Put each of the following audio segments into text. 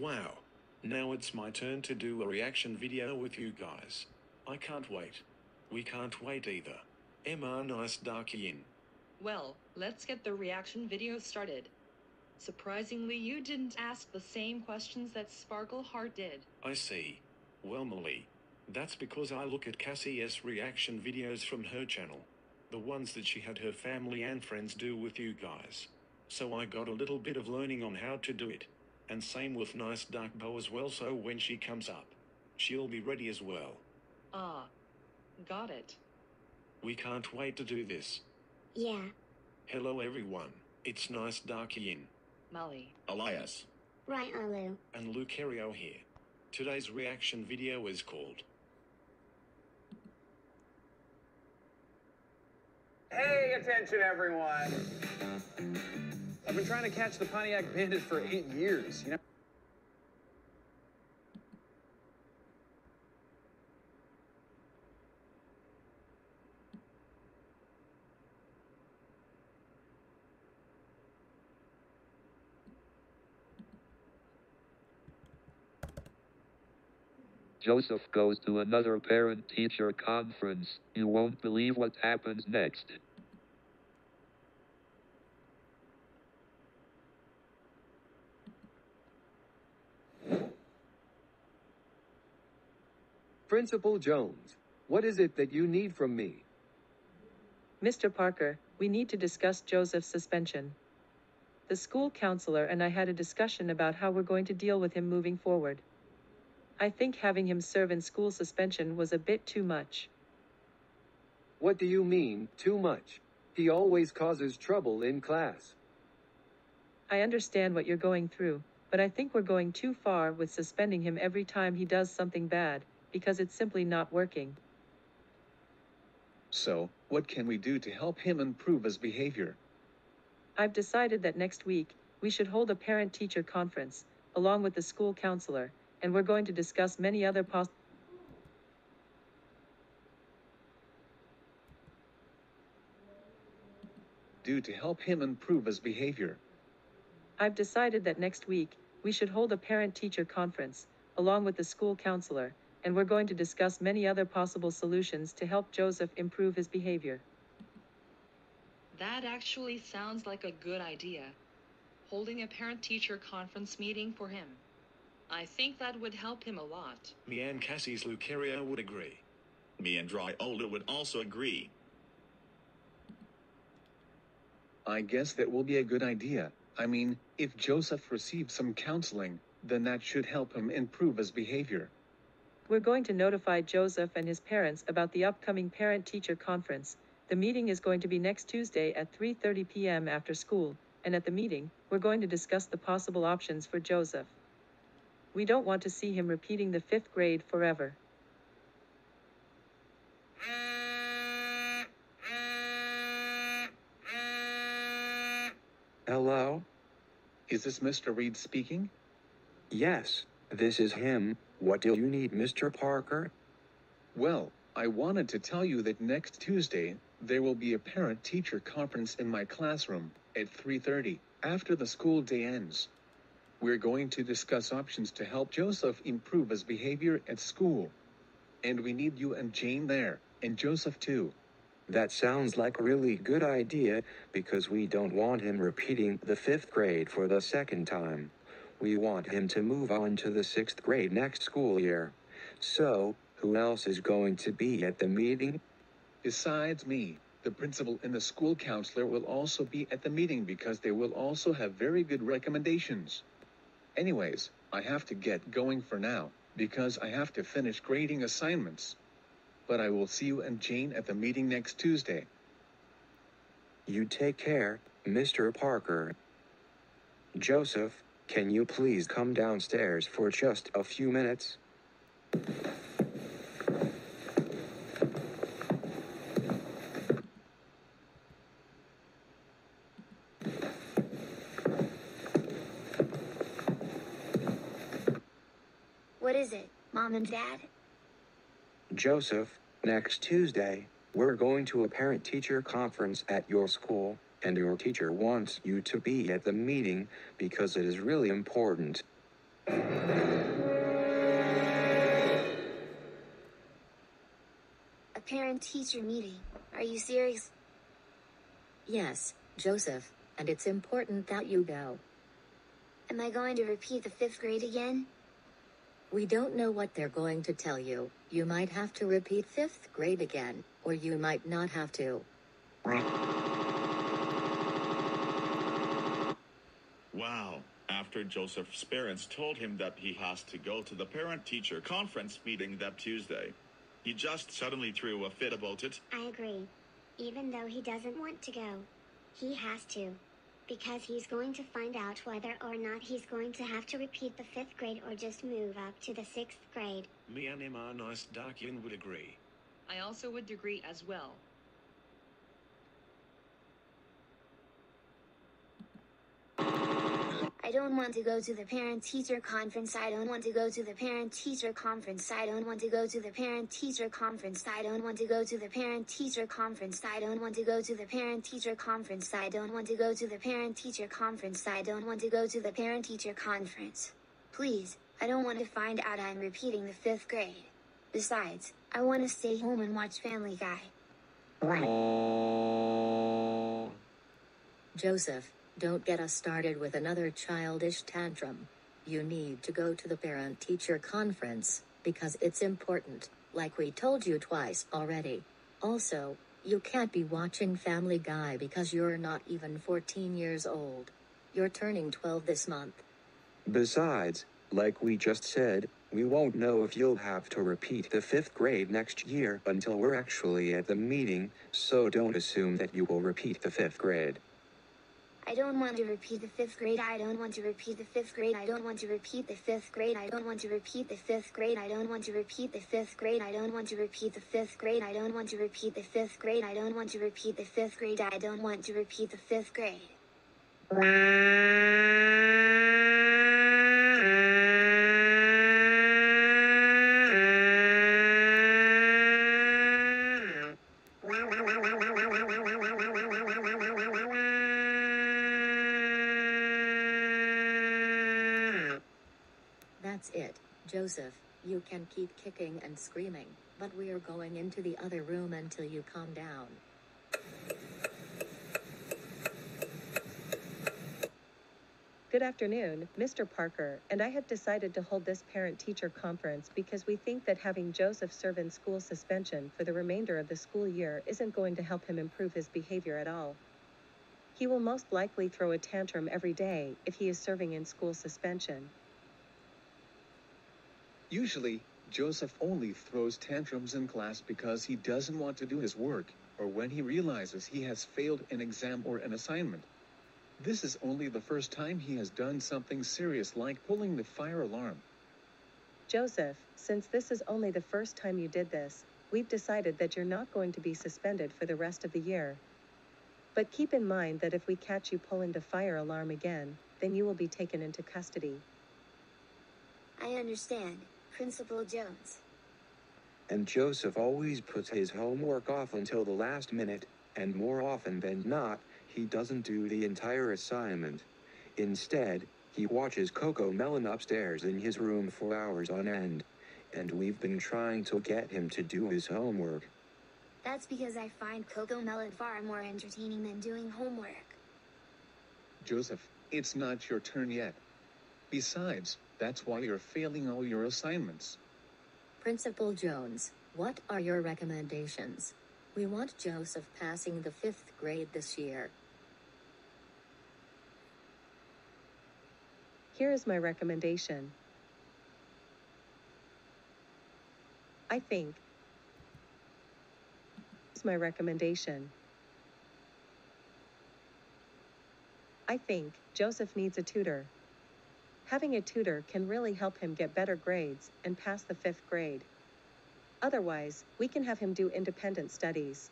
Wow. Now it's my turn to do a reaction video with you guys. I can't wait. We can't wait either. Emma nice darky-in. Well, let's get the reaction video started. Surprisingly, you didn't ask the same questions that Sparkle Heart did. I see. Well, Molly. That's because I look at Cassie's reaction videos from her channel. The ones that she had her family and friends do with you guys. So I got a little bit of learning on how to do it. And same with Nice Dark Bow as well, so when she comes up, she'll be ready as well. Ah. Got it. We can't wait to do this. Yeah. Hello everyone, it's Nice Darky-in. Molly. Elias. Riolu. And Lucario here. Today's reaction video is called Hey, attention everyone! I've been trying to catch the Pontiac Bandit for 8 years, you know? Joseph goes to another parent-teacher conference. You won't believe what happens next. Principal Jones, what is it that you need from me? Mr. Parker, we need to discuss Joseph's suspension. The school counselor and I had a discussion about how we're going to deal with him moving forward. I think having him serve in school suspension was a bit too much. What do you mean, too much? He always causes trouble in class. I understand what you're going through, but I think we're going too far with suspending him every time he does something bad, because it's simply not working. So, what can we do to help him improve his behavior? I've decided that next week, we should hold a parent-teacher conference, along with the school counselor, and we're going to discuss many other Do to help him improve his behavior. I've decided that next week, we should hold a parent-teacher conference, along with the school counselor, and we're going to discuss many other possible solutions to help Joseph improve his behavior. That actually sounds like a good idea. Holding a parent-teacher conference meeting for him. I think that would help him a lot. Me and Cassie's Lucario would agree. Me and Riolu would also agree. I guess that will be a good idea. I mean, if Joseph receives some counseling, then that should help him improve his behavior. We're going to notify Joseph and his parents about the upcoming parent-teacher conference. The meeting is going to be next Tuesday at 3:30 p.m. after school, and at the meeting, we're going to discuss the possible options for Joseph. We don't want to see him repeating the 5th grade forever. Hello? Is this Mr. Reed speaking? Yes, this is him. What do you need, Mr. Parker? Well, I wanted to tell you that next Tuesday, there will be a parent-teacher conference in my classroom at 3:30 after the school day ends. We're going to discuss options to help Joseph improve his behavior at school. And we need you and Jane there, and Joseph too. That sounds like a really good idea, because we don't want him repeating the 5th grade for the 2nd time. We want him to move on to the 6th grade next school year. So, who else is going to be at the meeting? Besides me, the principal and the school counselor will also be at the meeting because they will also have very good recommendations. Anyways, I have to get going for now, because I have to finish grading assignments. But I will see you and Jane at the meeting next Tuesday. You take care, Mr. Parker. Joseph, can you please come downstairs for just a few minutes? What is it, Mom and Dad? Joseph, next Tuesday, we're going to a parent-teacher conference at your school, and your teacher wants you to be at the meeting because it is really important. A parent-teacher meeting. Are you serious? Yes, Joseph, and it's important that you go. Am I going to repeat the 5th grade again? We don't know what they're going to tell you. You might have to repeat 5th grade again, or you might not have to. Wow. After Joseph's parents told him that he has to go to the parent-teacher conference meeting that Tuesday, he just suddenly threw a fit about it. I agree. Even though he doesn't want to go, he has to. Because he's going to find out whether or not he's going to have to repeat the 5th grade or just move up to the 6th grade. Me and Emma Nice Darkin would agree. I also would agree as well. I don't want to go to the parent-teacher conference. I don't want to go to the parent-teacher conference. I don't want to go to the parent-teacher conference. I don't want to go to the parent-teacher conference. I don't want to go to the parent-teacher conference. I don't want to go to the parent-teacher conference. I don't want to go to the parent-teacher conference. Please, I don't want to find out I'm repeating the 5th grade. Besides, I want to stay home and watch Family Guy. Joseph, don't get us started with another childish tantrum. You need to go to the parent-teacher conference, because it's important, like we told you twice already. Also, you can't be watching Family Guy because you're not even 14 years old. You're turning 12 this month. Besides, like we just said, we won't know if you'll have to repeat the 5th grade next year until we're actually at the meeting, so don't assume that you will repeat the 5th grade. I don't want to repeat the 5th grade. I don't want to repeat the 5th grade. I don't want to repeat the 5th grade. I don't want to repeat the 5th grade. I don't want to repeat the 5th grade. I don't want to repeat the 5th grade. I don't want to repeat the 5th grade. I don't want to repeat the 5th grade. I don't want to repeat the 5th grade. That's it, Joseph. You can keep kicking and screaming, but we're going into the other room until you calm down. Good afternoon, Mr. Parker, and I have decided to hold this parent-teacher conference because we think that having Joseph serve in school suspension for the remainder of the school year isn't going to help him improve his behavior at all. He will most likely throw a tantrum every day if he is serving in school suspension. Usually, Joseph only throws tantrums in class because he doesn't want to do his work, or when he realizes he has failed an exam or an assignment. This is only the first time he has done something serious like pulling the fire alarm. Joseph, since this is only the first time you did this, we've decided that you're not going to be suspended for the rest of the year. But keep in mind that if we catch you pulling the fire alarm again, then you will be taken into custody. I understand, Principal Jones. And Joseph always puts his homework off until the last minute, and more often than not, he doesn't do the entire assignment. Instead, he watches Coco Melon upstairs in his room for hours on end, and we've been trying to get him to do his homework. That's because I find Coco Melon far more entertaining than doing homework. Joseph, it's not your turn yet. Besides, that's why you're failing all your assignments. Principal Jones, what are your recommendations? We want Joseph passing the 5th grade this year. Here is my recommendation. I think Joseph needs a tutor. Having a tutor can really help him get better grades and pass the 5th grade. Otherwise, we can have him do independent studies.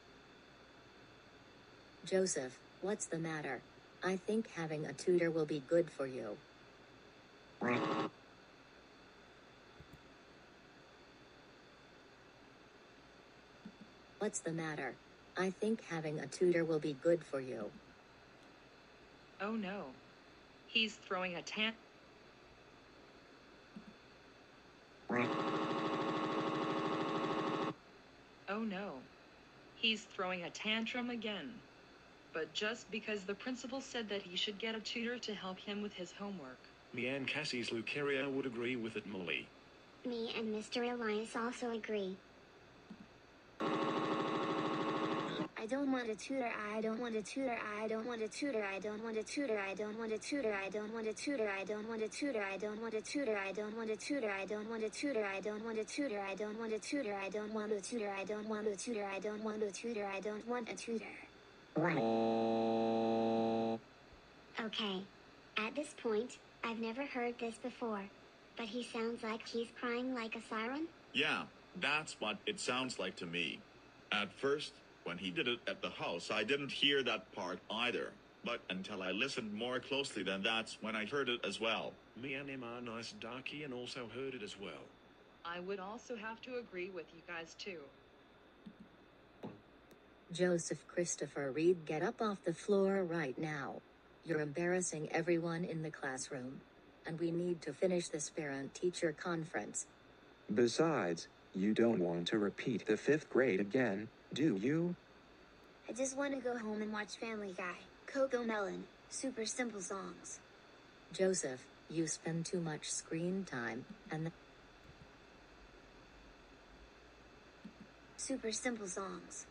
Joseph, what's the matter? I think having a tutor will be good for you. What's the matter? I think having a tutor will be good for you. Oh no. He's throwing a Oh no. He's throwing a tantrum again. But just because the principal said that he should get a tutor to help him with his homework. Me and Cassie's Lucario would agree with it, Molly. Me and Mr. Elias also agree. I don't want a tutor, I don't want a tutor, I don't want a tutor, I don't want a tutor, I don't want a tutor, I don't want a tutor, I don't want a tutor, I don't want a tutor, I don't want a tutor, I don't want a tutor, I don't want a tutor, I don't want a tutor, I don't want a tutor, I don't want a tutor, I don't want a tutor, I don't want a tutor. Okay. At this point, I've never heard this before. But he sounds like he's crying like a siren? Yeah, that's what it sounds like to me. At first, when he did it at the house, I didn't hear that part either. But until I listened more closely, then that's when I heard it as well. Me and him are nice darky and also heard it as well. I would also have to agree with you guys too. Joseph Christopher Reed, get up off the floor right now. You're embarrassing everyone in the classroom. And we need to finish this parent-teacher conference. Besides, you don't want to repeat the 5th grade again, do you? I just want to go home and watch Family Guy, Coco Melon, super simple songs. Joseph, you spend too much screen time, and super simple songs.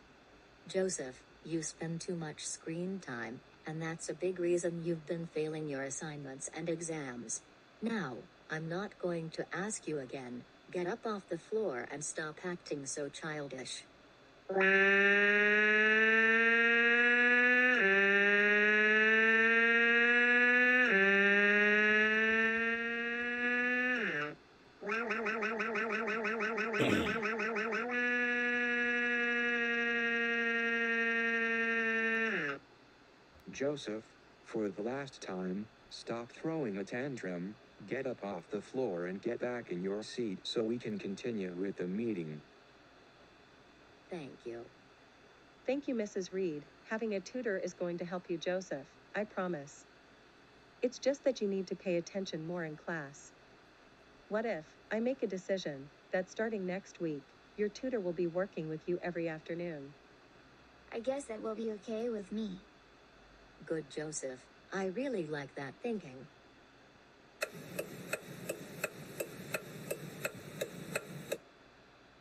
Joseph, you spend too much screen time, and that's a big reason you've been failing your assignments and exams. Now, I'm not going to ask you again. Get up off the floor and stop acting so childish. Joseph, for the last time, stop throwing a tantrum, get up off the floor and get back in your seat so we can continue with the meeting. Thank you. Thank you, Mrs. Reed. Having a tutor is going to help you, Joseph. I promise. It's just that you need to pay attention more in class. What if I make a decision that starting next week, your tutor will be working with you every afternoon? I guess that will be okay with me. Good, Joseph. I really like that thinking.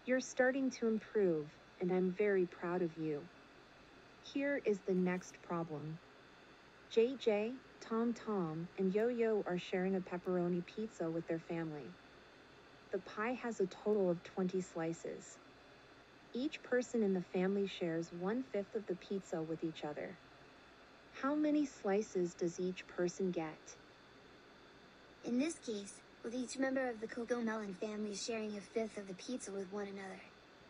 You're starting to improve, and I'm very proud of you. Here is the next problem. JJ, Tom, and Yo-Yo are sharing a pepperoni pizza with their family. The pie has a total of 20 slices. Each person in the family shares 1/5 of the pizza with each other. How many slices does each person get? In this case, with each member of the Coco Melon family sharing 1/5 of the pizza with one another.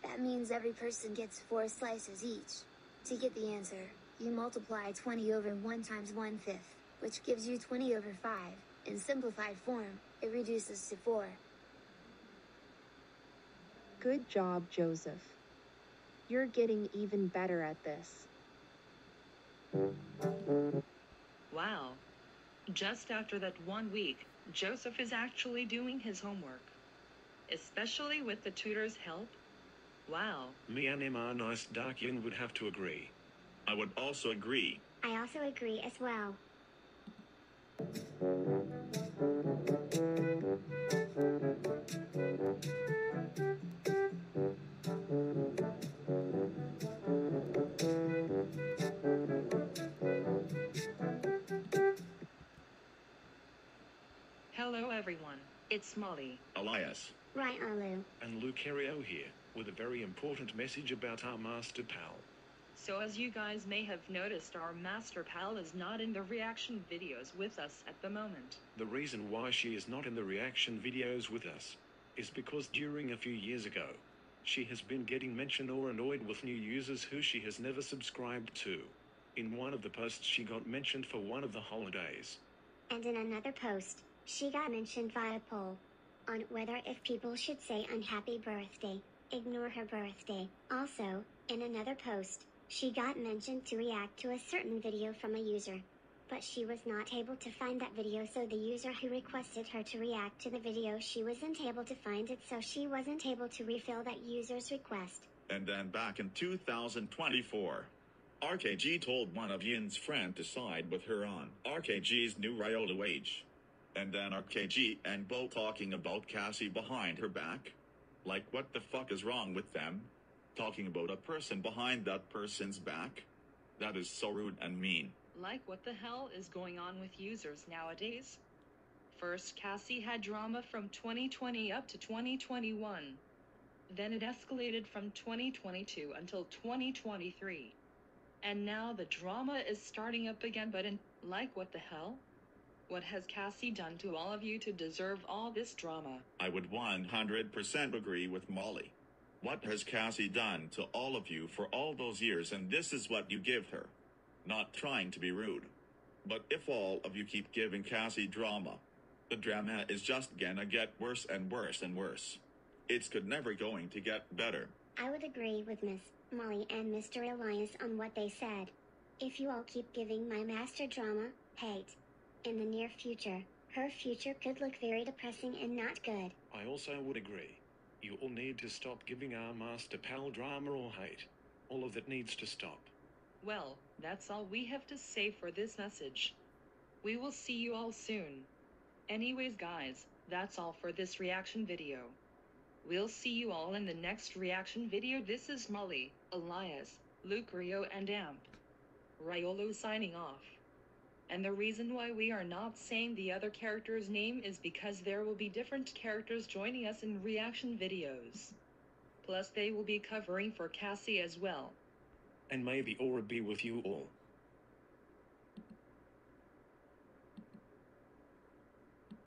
That means every person gets 4 slices each. To get the answer, you multiply 20 over 1 times 1/5, which gives you 20 over 5. In simplified form, it reduces to 4. Good job, Joseph. You're getting even better at this. Wow. Just after that 1 week, Joseph is actually doing his homework. Especially with the tutor's help. Wow. Me and him are nice darky and would have to agree. I would also agree. I also agree as well. Hello everyone, it's Molly. Elias. Right, Arlu. And Lucario here, with a very important message about our master pal. So as you guys may have noticed, our master pal is not in the reaction videos with us at the moment. The reason why she is not in the reaction videos with us is because during a few years ago, she has been getting mentioned or annoyed with new users who she has never subscribed to. In one of the posts she got mentioned for one of the holidays. And in another post, she got mentioned via poll on whether if people should say unhappy birthday, ignore her birthday. Also, in another post, she got mentioned to react to a certain video from a user. But she was not able to find that video, so the user who requested her to react to the video, she wasn't able to find it, so she wasn't able to refill that user's request. And then back in 2024, RKG told one of Yin's friend to side with her on RKG's new Riolu age. And then RKG and Bo talking about Cassie behind her back. Like, what the fuck is wrong with them? Talking about a person behind that person's back? That is so rude and mean. Like, what the hell is going on with users nowadays? First, Cassie had drama from 2020 up to 2021. Then it escalated from 2022 until 2023. And now the drama is starting up again, but like, what the hell? What has Cassie done to all of you to deserve all this drama? I would 100% agree with Molly. What has Cassie done to all of you for all those years, and this is what you give her? Not trying to be rude. But if all of you keep giving Cassie drama, the drama is just gonna get worse and worse and worse. It's never going to get better. I would agree with Miss Molly and Mr. Elias on what they said. If you all keep giving my master drama, hate, in the near future, her future could look very depressing and not good. I also would agree. You all need to stop giving our master pal drama or hate. All of that needs to stop. Well, that's all we have to say for this message. We will see you all soon. Anyways guys, that's all for this reaction video. We'll see you all in the next reaction video. This is Molly, Elias, Lucario&N. Riolu signing off. And the reason why we are not saying the other character's name is because there will be different characters joining us in reaction videos. Plus they will be covering for Cassie as well. And maybe Aura be with you all.